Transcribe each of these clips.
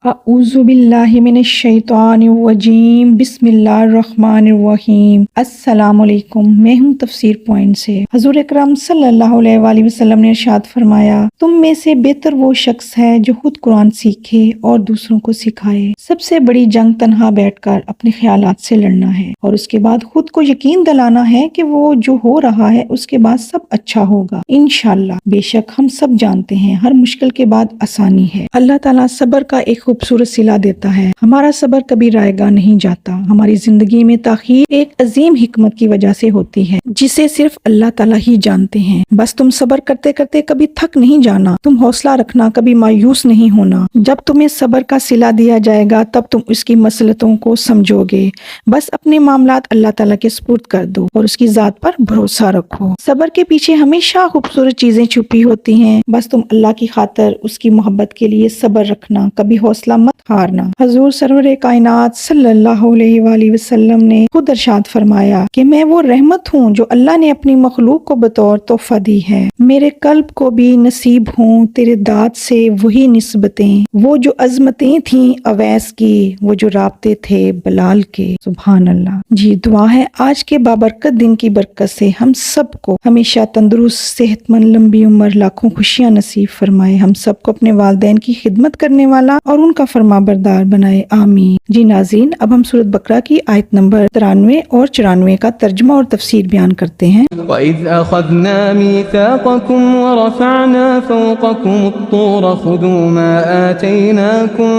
اعوذ باللہ من الشیطان الرجیم بسم اللہ الرحمن الرحیم۔ السلام علیکم، میں ہوں تفسیر پوائنٹ سے۔ حضور اکرم صلی اللہ علیہ وآلہ وسلم نے ارشاد فرمایا، تم میں سے بہتر وہ شخص ہے جو خود قرآن سیکھے اور دوسروں کو سکھائے۔ سب سے بڑی جنگ تنہا بیٹھ کر اپنے خیالات سے لڑنا ہے اور اس کے بعد خود کو یقین دلانا ہے کہ وہ جو ہو رہا ہے اس کے بعد سب اچھا ہوگا انشاءاللہ۔ بے شک ہم سب جانتے ہیں ہر مشکل کے بعد آسانی ہے۔ اللہ تعالیٰ صبر کا ایک خوبصورت صلہ دیتا ہے۔ ہمارا صبر کبھی رائے گاہ نہیں جاتا۔ ہماری زندگی میں تاخیر ایک عظیم حکمت کی وجہ سے ہوتی ہے جسے صرف اللہ تعالیٰ ہی جانتے ہیں۔ بس تم صبر کرتے کرتے کبھی تھک نہیں جانا، تم حوصلہ رکھنا، کبھی مایوس نہیں ہونا۔ جب تمہیں صبر کا صلہ دیا جائے گا تب تم اس کی مصلحتوں کو سمجھو گے۔ بس اپنے معاملات اللہ تعالیٰ کے سپرد کر دو اور اس کی ذات پر بھروسہ رکھو۔ صبر کے پیچھے ہمیشہ خوبصورت چیزیں چھپی ہوتی ہیں، بس تم اللہ کی خاطر اس کی محبت کے لیے صبر رکھنا، کبھی حوصلہ مت ہارنا۔ حضور سرور کائنات صلی اللہ علیہ وآلہ وسلم نے خود ارشاد فرمایا کہ میں وہ رحمت ہوں جو اللہ نے اپنی مخلوق کو بطور تحفہ دی ہے۔ میرے قلب کو بھی نصیب ہوں تیرے داد سے وہی نسبتیں، وہ جو عظمتیں تھیں اویس کی، وہ جو رابطے تھے بلال کے۔ سبحان اللہ۔ جی دعا ہے آج کے بابرکت دن کی برکت سے ہم سب کو ہمیشہ تندرست، صحت مند، لمبی عمر، لاکھوں خوشیاں نصیب فرمائے۔ ہم سب کو اپنے والدین کی خدمت کرنے والا اور ان کا فرما بردار بنائے، آمین۔ جی ناظرین، اب ہم سورۃ بقرہ کی آیت نمبر 93 اور 94 کا ترجمہ اور تفسیر بیان کرتے ہیں۔ وَإِذْ أَخَذْنَا مِيثَاقَكُمْ وَرَفَعْنَا فَوْقَكُمُ الطُّورَ خُذُوا مَا آتَيْنَاكُمْ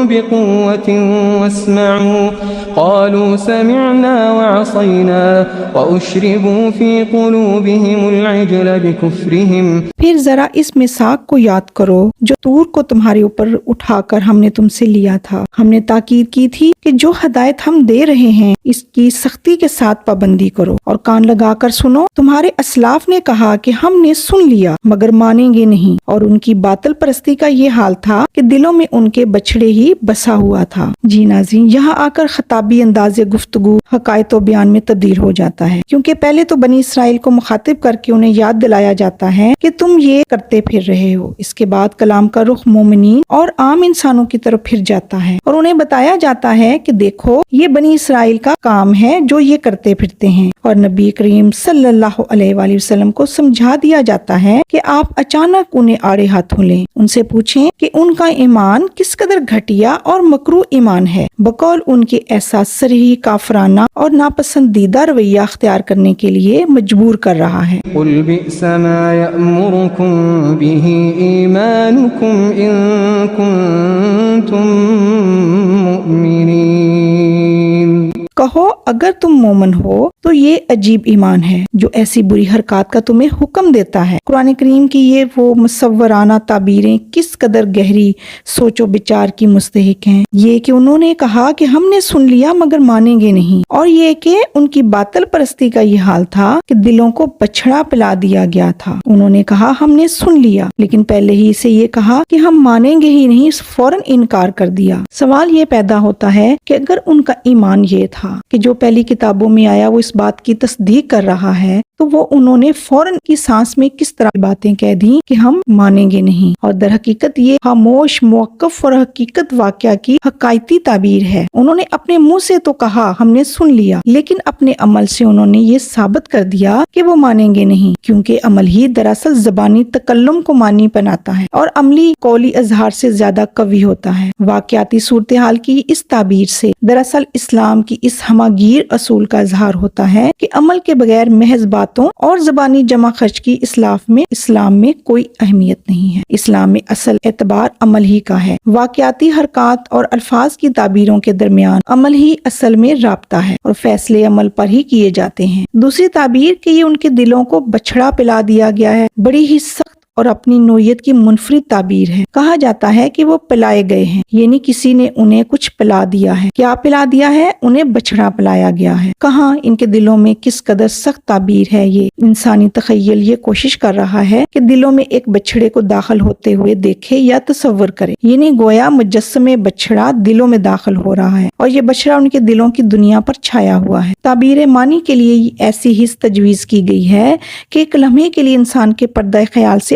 بِقُوَّةٍ وَاسْمَعُوا قَالُوا سَمِعْنَا وَعَصَيْنَا وَأُشْرِبُوا فِي قُلُوبِهِمُ الْعِجْلَ بِكُفْرِهِمْ۔ پھر ذرا اس میثاق کو یاد کرو جو طور کو تمہارے اوپر اٹھا کر ہم نے تم سے لیا تھا۔ ہم نے تاکید کی تھی کہ جو ہدایت ہم دے رہے ہیں اس کی سختی کے ساتھ پابندی کرو اور کان لگا کر سنو۔ تمہارے اسلاف نے کہا کہ ہم نے سن لیا مگر مانیں گے نہیں، اور ان کی باطل پرستی کا یہ حال تھا کہ دلوں میں ان کے بچھڑے ہی بسا ہوا تھا۔ جی ناظرین، یہاں آ کر خطابی انداز گفتگو حقائق و بیان میں تبدیل ہو جاتا ہے، کیونکہ پہلے تو بنی اسرائیل کو مخاطب کر کے انہیں یاد دلایا جاتا ہے کہ تم یہ کرتے پھر رہے ہو۔ اس کے بعد کلام کا رخ مومنین اور عام انسانوں کی طرف پھر جاتا ہے اور انہیں بتایا جاتا ہے کہ دیکھو یہ بنی اسرائیل کا کام ہے جو یہ کرتے پھرتے ہیں، اور نبی کریم صلی اللہ علیہ وآلہ وسلم کو سمجھا دیا جاتا ہے کہ آپ اچانک انہیں آڑے ہاتھوں لیں، ان سے پوچھیں کہ ان کا ایمان کس قدر گھٹیا اور مکروہ ایمان ہے، بقول ان کے احساس صریح کافرانہ اور ناپسندیدہ رویہ اختیار کرنے کے لیے مجبور کر رہا ہے۔ قُلْ بِئْسَ مَا يَأْمُرُكُمْ بِهِ إِيمَانُكُمْ إِن كُنتُم مُؤْمِنِينَ۔ کہو اگر تم مومن ہو تو یہ عجیب ایمان ہے جو ایسی بری حرکات کا تمہیں حکم دیتا ہے۔ قرآن کریم کی یہ وہ مصورانہ تعبیریں کس قدر گہری سوچ و بچار کی مستحق ہیں۔ یہ کہ انہوں نے کہا کہ ہم نے سن لیا مگر مانیں گے نہیں، اور یہ کہ ان کی باطل پرستی کا یہ حال تھا کہ دلوں کو بچھڑا پلا دیا گیا تھا۔ انہوں نے کہا ہم نے سن لیا لیکن پہلے ہی سے یہ کہا کہ ہم مانیں گے ہی نہیں، فوراً انکار کر دیا۔ سوال یہ پیدا ہوتا ہے کہ اگر ان کا ایمان یہ تھا کہ جو پہلی کتابوں میں آیا وہ اس بات کی تصدیق کر رہا ہے، تو وہ انہوں نے فوراً کی سانس میں کس طرح باتیں کہہ دیں کہ ہم مانیں گے نہیں، اور در حقیقت یہ خاموش، موقف اور حقیقت واقعہ کی حقائقی تعبیر ہے۔ انہوں نے اپنے منہ سے تو کہا ہم نے سن لیا، لیکن اپنے عمل سے انہوں نے یہ ثابت کر دیا کہ وہ مانیں گے نہیں، کیونکہ عمل ہی دراصل زبانی تکلم کو معنی بناتا ہے اور عملی قولی اظہار سے زیادہ قوی ہوتا ہے۔ واقعاتی صورتحال کی اس تعبیر سے دراصل اسلام کی اس ہماگیر اصول کا اظہار ہوتا ہے کہ عمل کے بغیر محض باتوں اور زبانی جمع خرچ کی اسلام میں کوئی اہمیت نہیں ہے۔ اسلام میں اصل اعتبار عمل ہی کا ہے۔ واقعاتی حرکات اور الفاظ کی تعبیروں کے درمیان عمل ہی اصل میں رابطہ ہے اور فیصلے عمل پر ہی کیے جاتے ہیں۔ دوسری تعبیر کہ یہ ان کے دلوں کو بچھڑا پلا دیا گیا ہے بڑی ہی سخت اور اپنی نوعیت کی منفرد تعبیر ہے۔ کہا جاتا ہے کہ وہ پلائے گئے ہیں، یعنی کسی نے انہیں کچھ پلا دیا ہے۔ کیا پلا دیا ہے؟ انہیں بچھڑا پلایا گیا ہے۔ کہاں ان کے دلوں میں کس قدر سخت تعبیر ہے یہ۔ انسانی تخیل یہ کوشش کر رہا ہے کہ دلوں میں ایک بچھڑے کو داخل ہوتے ہوئے دیکھے یا تصور کرے، یعنی گویا مجسمے بچھڑا دلوں میں داخل ہو رہا ہے اور یہ بچھڑا ان کے دلوں کی دنیا پر چھایا ہوا ہے۔ تعبیر معنی کے لیے ایسی حس تجویز کی گئی ہے کہ ایک لمحے کے لیے انسان کے پردہ خیال سے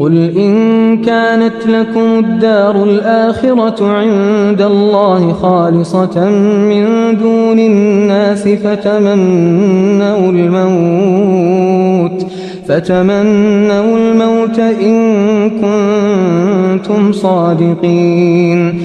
قل إن كانت لكم الدار الآخرة عند الله خالصة من دون الناس فتمنوا الموت إن كنتم صادقين।